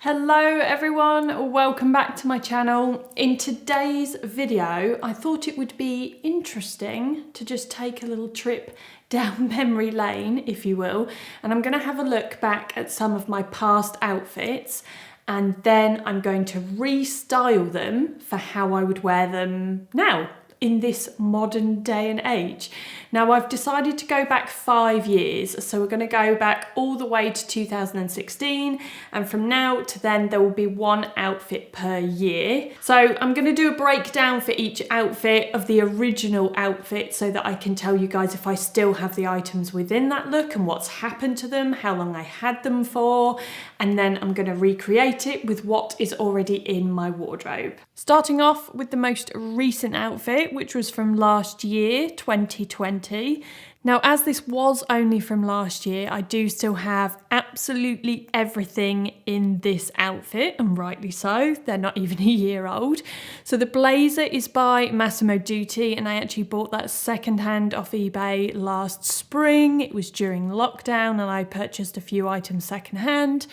Hello everyone, welcome back to my channel. In today's video, I thought it would be interesting to just take a little trip down memory lane, if you will, and I'm going to have a look back at some of my past outfits, and then I'm going to restyle them for how I would wear them now, in this modern day and age. Now I've decided to go back 5 years, so we're going to go back all the way to 2016, and from now to then there will be one outfit per year. So I'm going to do a breakdown for each outfit of the original outfit so that I can tell you guys if I still have the items within that look and what's happened to them, how long I had them for, and then I'm going to recreate it with what is already in my wardrobe. Starting off with the most recent outfit, which was from last year, 2020. Now, as this was only from last year, I do still have absolutely everything in this outfit, and rightly so. They're not even a year old. So the blazer is by Massimo Dutti, and I actually bought that secondhand off eBay last spring. It was during lockdown, and I purchased a few items secondhand.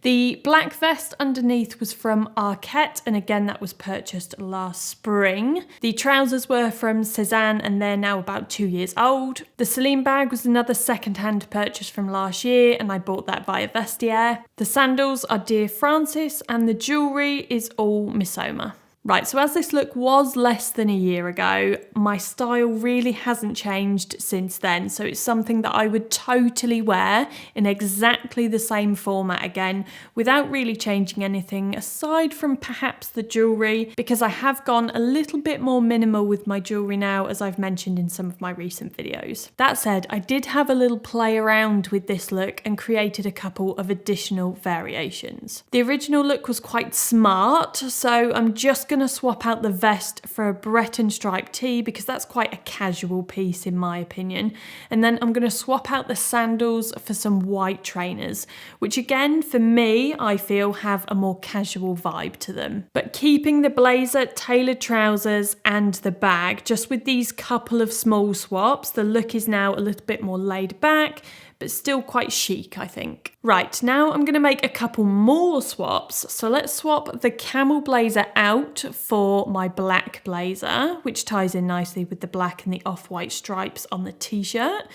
The black vest underneath was from KHAKI, and again that was purchased last spring. The trousers were from Cezanne, and they're now about 2 years old. The Celine bag was another second-hand purchase from last year, and I bought that via Vestiaire. The sandals are Dear Francis, and the jewellery is all Massimo. Right, so as this look was less than a year ago, my style really hasn't changed since then. So it's something that I would totally wear in exactly the same format again, without really changing anything aside from perhaps the jewellery, because I have gone a little bit more minimal with my jewellery now, as I've mentioned in some of my recent videos. That said, I did have a little play around with this look and created a couple of additional variations. The original look was quite smart, so I'm just going to swap out the vest for a Breton stripe tee because that's quite a casual piece in my opinion, and then I'm going to swap out the sandals for some white trainers, which again for me I feel have a more casual vibe to them. But keeping the blazer, tailored trousers and the bag, just with these couple of small swaps, the look is now a little bit more laid back, but still quite chic, I think. Right, now I'm going to make a couple more swaps. So let's swap the camel blazer out for my black blazer, which ties in nicely with the black and the off-white stripes on the t-shirt.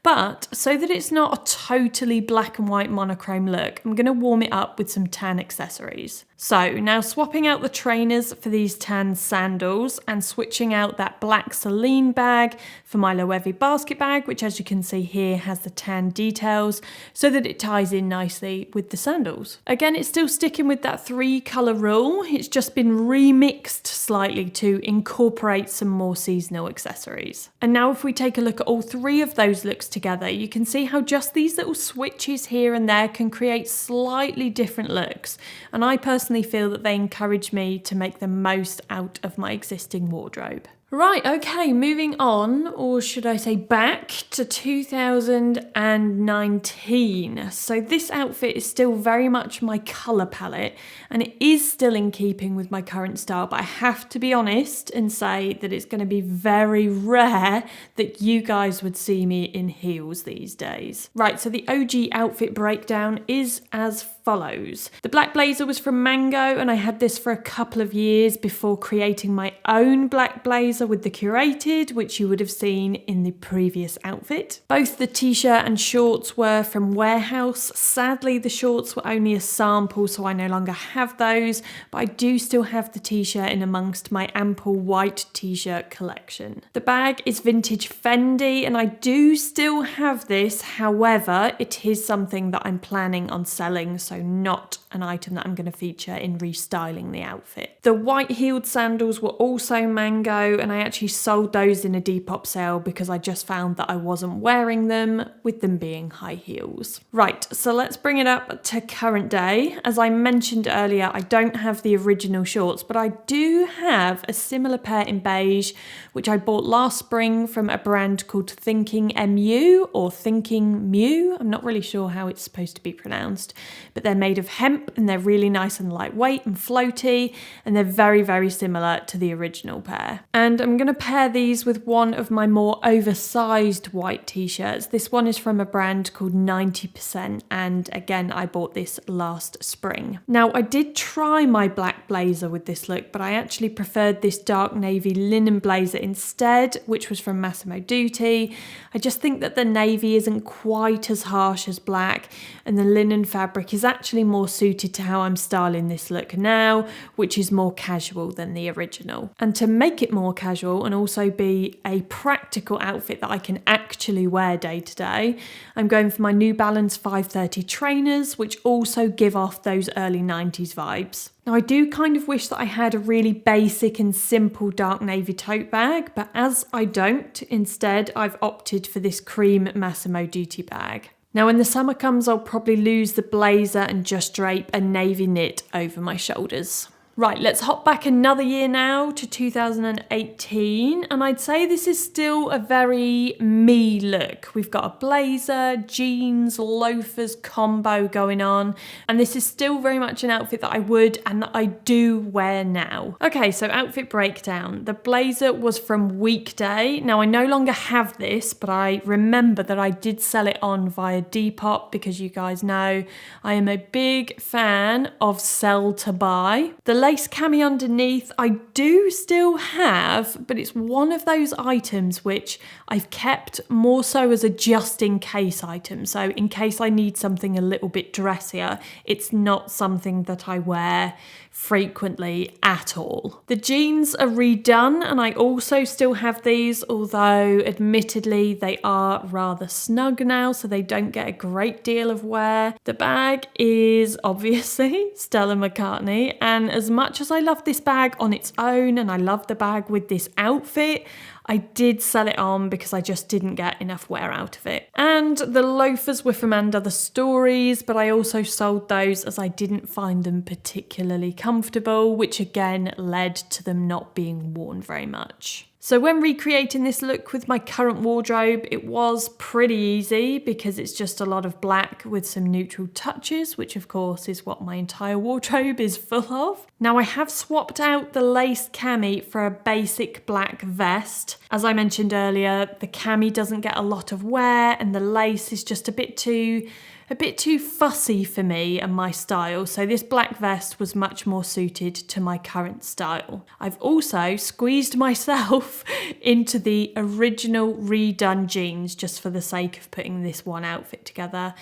But so that it's not a totally black and white monochrome look, I'm going to warm it up with some tan accessories. So now swapping out the trainers for these tan sandals and switching out that black Celine bag for my Loewe basket bag, which as you can see here has the tan details so that it ties in nicely with the sandals. Again, it's still sticking with that 3-colour rule. It's just been remixed slightly to incorporate some more seasonal accessories. And now if we take a look at all 3 of those looks together, you can see how just these little switches here and there can create slightly different looks. And I personally feel that they encourage me to make the most out of my existing wardrobe. Right, okay, moving on, or should I say back to 2019. So this outfit is still very much my colour palette, and it is still in keeping with my current style, but I have to be honest and say that it's going to be very rare that you guys would see me in heels these days. Right, so the OG outfit breakdown is as follows. The black blazer was from Mango, and I had this for a couple of years before creating my own black blazer with the curated, which you would have seen in the previous outfit. Both the t-shirt and shorts were from Warehouse. Sadly, the shorts were only a sample, so I no longer have those, but I do still have the t-shirt in amongst my ample white t-shirt collection. The bag is vintage Fendi, and I do still have this. However, it is something that I'm planning on selling, so not an item that I'm going to feature in restyling the outfit. The white heeled sandals were also Mango, and I actually sold those in a Depop sale because I just found that I wasn't wearing them with them being high heels. Right, so let's bring it up to current day. As I mentioned earlier, I don't have the original shorts, but I do have a similar pair in beige, which I bought last spring from a brand called Thinking MU or Thinking Mew. I'm not really sure how it's supposed to be pronounced, but they're made of hemp and they're really nice and lightweight and floaty, and they're very, very similar to the original pair. And And I'm going to pair these with one of my more oversized white t-shirts. This one is from a brand called 90%, and again, I bought this last spring. Now, I did try my black blazer with this look, but I actually preferred this dark navy linen blazer instead, which was from Massimo Dutti. I just think that the navy isn't quite as harsh as black, and the linen fabric is actually more suited to how I'm styling this look now, which is more casual than the original. And to make it more casual and also be a practical outfit that I can actually wear day to day, I'm going for my New Balance 530 trainers, which also give off those early 90s vibes. Now, I do kind of wish that I had a really basic and simple dark navy tote bag, but as I don't, instead I've opted for this cream Massimo Dutti bag. Now, when the summer comes, I'll probably lose the blazer and just drape a navy knit over my shoulders. Right, let's hop back another year now to 2018, and I'd say this is still a very me look. We've got a blazer, jeans, loafers combo going on, and this is still very much an outfit that I would and that I do wear now. Okay, so outfit breakdown. The blazer was from Weekday. Now, I no longer have this, but I remember that I did sell it on via Depop because you guys know I am a big fan of sell to buy. The lace cami underneath I do still have, but it's one of those items which I've kept more so as a just in case item. So in case I need something a little bit dressier, it's not something that I wear frequently at all. The jeans are redone and I also still have these, although admittedly they are rather snug now, so they don't get a great deal of wear. The bag is obviously Stella McCartney, and as much as I love this bag on its own and I love the bag with this outfit, I did sell it on because I just didn't get enough wear out of it. And the loafers were from And Other Stories, but I also sold those as I didn't find them particularly comfortable, which again led to them not being worn very much. So when recreating this look with my current wardrobe, it was pretty easy because it's just a lot of black with some neutral touches, which of course is what my entire wardrobe is full of. Now, I have swapped out the lace cami for a basic black vest. As I mentioned earlier, the cami doesn't get a lot of wear and the lace is just a bit too fussy for me and my style, so this black vest was much more suited to my current style. I've also squeezed myself into the original redone jeans just for the sake of putting this one outfit together,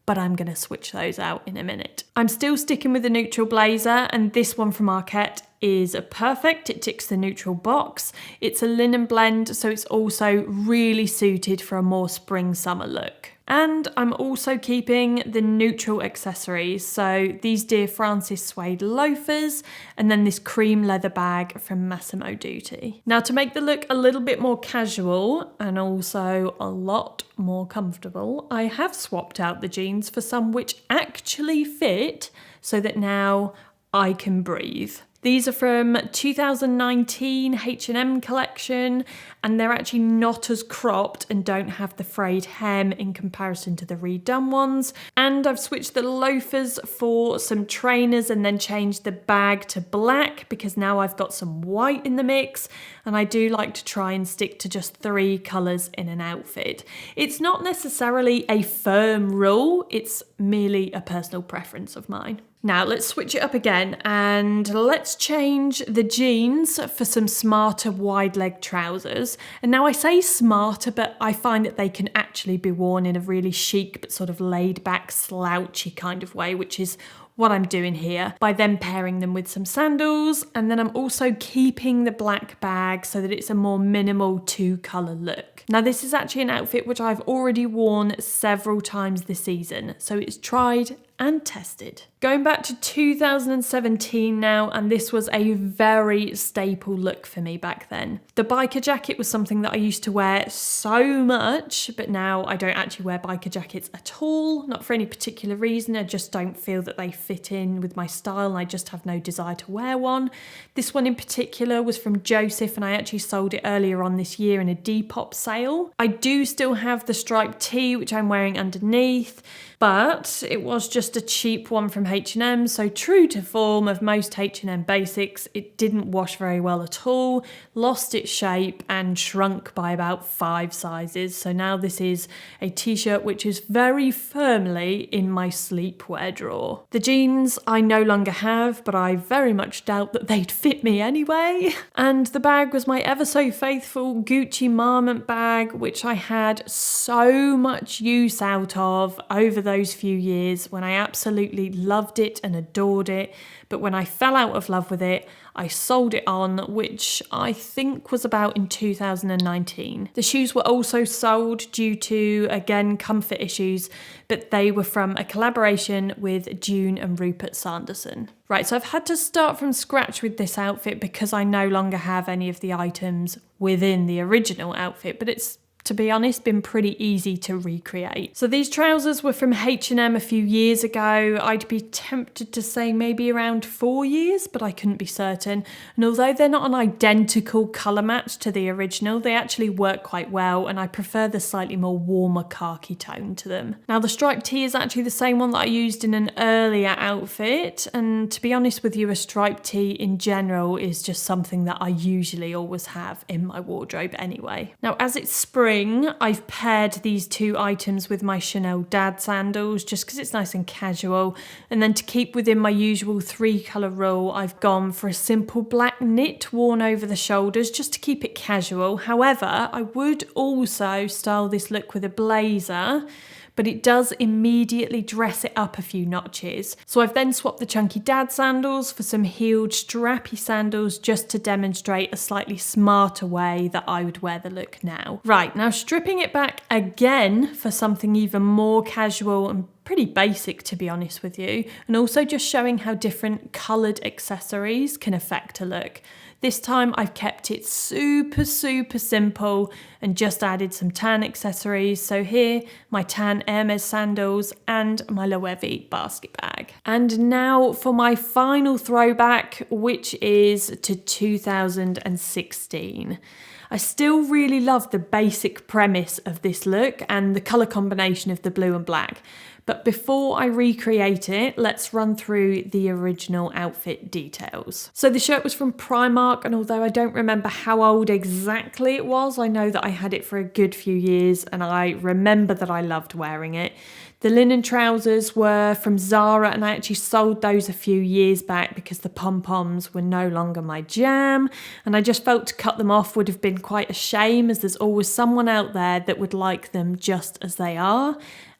but I'm going to switch those out in a minute. I'm still sticking with the neutral blazer, and this one from Arquette is perfect. It ticks the neutral box. It's a linen blend, so it's also really suited for a more spring-summer look. And I'm also keeping the neutral accessories, so these Dear Francis suede loafers and then this cream leather bag from Massimo Dutti. Now, to make the look a little bit more casual and also a lot more comfortable, I have swapped out the jeans for some which actually fit so that now I can breathe. These are from 2019 H&M collection, and they're actually not as cropped and don't have the frayed hem in comparison to the redone ones. And I've switched the loafers for some trainers and then changed the bag to black because now I've got some white in the mix, and I do like to try and stick to just 3 colours in an outfit. It's not necessarily a firm rule, it's merely a personal preference of mine. Now let's switch it up again and let's change the jeans for some smarter wide leg trousers. And now I say smarter, but I find that they can actually be worn in a really chic but sort of laid back slouchy kind of way, which is what I'm doing here, by then pairing them with some sandals. And then I'm also keeping the black bag so that it's a more minimal 2-colour look. Now, this is actually an outfit which I've already worn several times this season, so it's tried and tested. Going back to 2017 now, and this was a very staple look for me back then. The biker jacket was something that I used to wear so much, but now I don't actually wear biker jackets at all, not for any particular reason. I just don't feel that they fit in with my style and I just have no desire to wear one. This one in particular was from Joseph, and I actually sold it earlier on this year in a Depop sale. I do still have the striped tee, which I'm wearing underneath, but it was just a cheap one from H&M, so true to form of most H&M basics, it didn't wash very well at all, lost its shape and shrunk by about 5 sizes. So now this is a t-shirt which is very firmly in my sleepwear drawer. The jeans I no longer have, but I very much doubt that they'd fit me anyway. And the bag was my ever so faithful Gucci Marmont bag, which I had so much use out of over those few years when I absolutely loved it and adored it. But when I fell out of love with it, I sold it on, which I think was about in 2019. The shoes were also sold due to, again, comfort issues, but they were from a collaboration with June and Rupert Sanderson. Right, so I've had to start from scratch with this outfit because I no longer have any of the items within the original outfit, but it's, to be honest, been pretty easy to recreate. So these trousers were from H&M a few years ago. I'd be tempted to say maybe around 4 years, but I couldn't be certain. And although they're not an identical colour match to the original, they actually work quite well, and I prefer the slightly more warmer khaki tone to them. Now the striped tee is actually the same one that I used in an earlier outfit, and to be honest with you, a striped tee in general is just something that I usually always have in my wardrobe anyway. Now as it's spring, I've paired these two items with my Chanel dad sandals just because it's nice and casual, and then to keep within my usual 3-colour rule, I've gone for a simple black knit worn over the shoulders just to keep it casual. However, I would also style this look with a blazer, but it does immediately dress it up a few notches. So I've then swapped the chunky dad sandals for some heeled strappy sandals just to demonstrate a slightly smarter way that I would wear the look now. Right, now stripping it back again for something even more casual and pretty basic, to be honest with you, and also just showing how different coloured accessories can affect a look. This time I've kept it super simple and just added some tan accessories. So here, my tan Hermes sandals and my Loewe basket bag. And now for my final throwback, which is to 2016. I still really love the basic premise of this look and the colour combination of the blue and black. But before I recreate it, let's run through the original outfit details. So the shirt was from Primark, and although I don't remember how old exactly it was, I know that I had it for a good few years and I remember that I loved wearing it. The linen trousers were from Zara, and I actually sold those a few years back because the pom-poms were no longer my jam, and I just felt to cut them off would have been quite a shame, as there's always someone out there that would like them just as they are.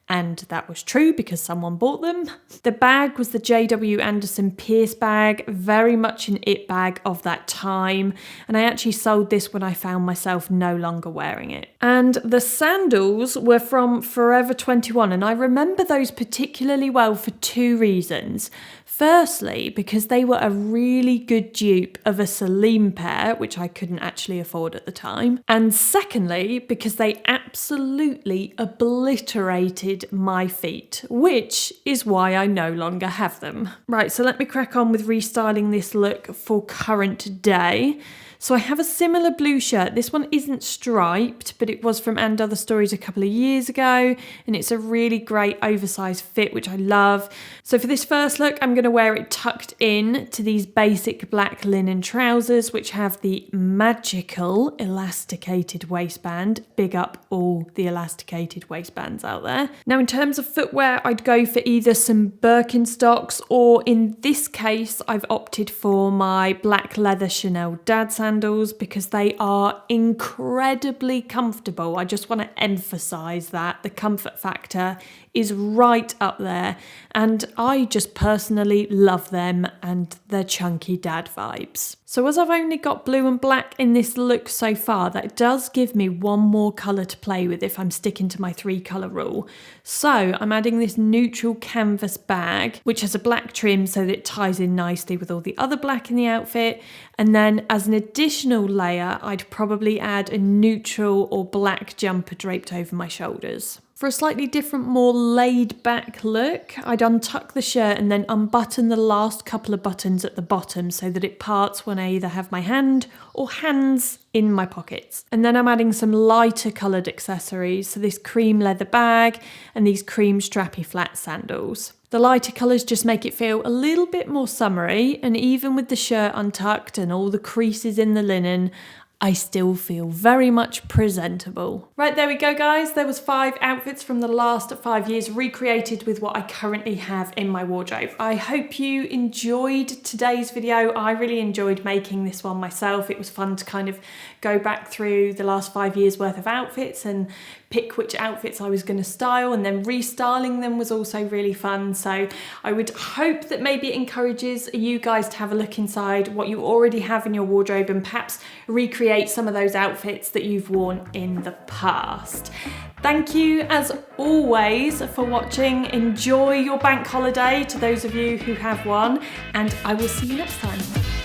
And that was true because someone bought them. The bag was the JW Anderson Pierce bag, very much an it bag of that time. And I actually sold this when I found myself no longer wearing it. And the sandals were from Forever 21. And I remember those particularly well for 2 reasons. Firstly, because they were a really good dupe of a Celine pair, which I couldn't actually afford at the time. And secondly, because they absolutely obliterated my feet, which is why I no longer have them. Right, so let me crack on with restyling this look for current day. So I have a similar blue shirt. This one isn't striped, but it was from And Other Stories a couple of years ago, and it's a really great oversized fit, which I love. So for this first look, I'm going to wear it tucked in to these basic black linen trousers, which have the magical elasticated waistband. Big up all the elasticated waistbands out there. Now, in terms of footwear, I'd go for either some Birkenstocks, or in this case, I've opted for my black leather Chanel dad sandals because they are incredibly comfortable. I just want to emphasize that the comfort factor is right up there, and I just personally love them and their chunky dad vibes. So as I've only got blue and black in this look so far, that does give me one more colour to play with if I'm sticking to my 3-colour rule. So I'm adding this neutral canvas bag, which has a black trim so that it ties in nicely with all the other black in the outfit. And then as an additional layer, I'd probably add a neutral or black jumper draped over my shoulders. For a slightly different, more laid back look, I'd untuck the shirt and then unbutton the last couple of buttons at the bottom so that it parts when I either have my hand or hands in my pockets. And then I'm adding some lighter coloured accessories, so this cream leather bag and these cream strappy flat sandals. The lighter colours just make it feel a little bit more summery, and even with the shirt untucked and all the creases in the linen, I still feel very much presentable. Right, there we go guys. There was 5 outfits from the last 5 years recreated with what I currently have in my wardrobe. I hope you enjoyed today's video. I really enjoyed making this one myself. It was fun to kind of go back through the last 5 years worth of outfits and pick which outfits I was going to style, and then restyling them was also really fun. So I would hope that maybe it encourages you guys to have a look inside what you already have in your wardrobe and perhaps recreate some of those outfits that you've worn in the past. Thank you as always for watching. Enjoy your bank holiday to those of you who have one, and I will see you next time.